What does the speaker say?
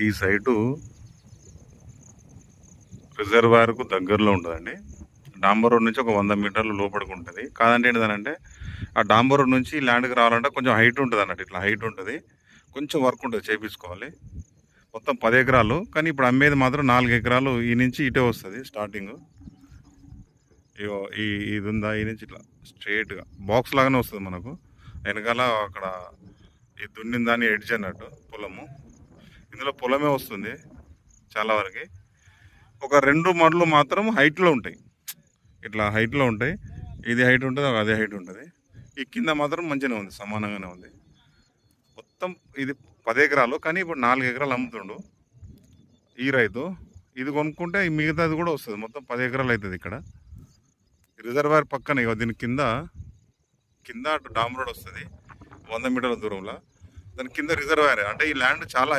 ఈ సైటు రిజర్వాయర్కు దగ్గరలో ఉంటుందండి. డాంబర్ రోడ్ నుంచి ఒక 100 మీటర్లు లోపలికి ఉంటుంది. కాదంటే ఏంటిదనంటే ఆ డాంబర్ రోడ్ నుంచి ల్యాండ్కి రావాలంటే కొంచెం హైట్ ఉంటుంది అన్నట్టు, ఇట్లా హైట్ ఉంటుంది, కొంచెం వర్క్ ఉంటుంది, చేయించుకోవాలి. మొత్తం 10 ఎకరాలు, కానీ ఇప్పుడు అమ్మేది మాత్రం 4 ఎకరాలు. ఈ నుంచి ఇటే వస్తుంది స్టార్టింగ్. ఇగో ఇది ఉందా, ఈ నుంచి ఇట్లా స్ట్రేట్గా బాక్స్ లాగానే వస్తుంది మనకు. వెనకాల అక్కడ ఈ దున్నిందాన్ని ఎడ్జ్ అన్నట్టు పొలము. ఇందులో పొలమే వస్తుంది చాలా వరకు. ఒక 2 మడులు మాత్రం హైట్లో ఉంటాయి, ఇట్లా హైట్లో ఉంటాయి. ఇది హైట్ ఉంటుంది, అదే హైట్ ఉంటుంది. ఈ కింద మాత్రం మంచిగానే ఉంది, సమానంగానే ఉంది. మొత్తం ఇది 10 ఎకరాలు, కానీ ఇప్పుడు 4 ఎకరాలు అమ్ముతుండు ఈ రైతు. ఇది కొనుక్కుంటే ఈ మిగతాది కూడా వస్తుంది, మొత్తం 10 ఎకరాలు అవుతుంది. ఇక్కడ రిజర్వాయర్ పక్కన ఇక దీని కింద అటు డామ్ రోడ్ వస్తుంది 100 మీటర్ల దూరంలో. దాని కింద రిజర్వాయర్. అంటే ఈ ల్యాండ్ చాలా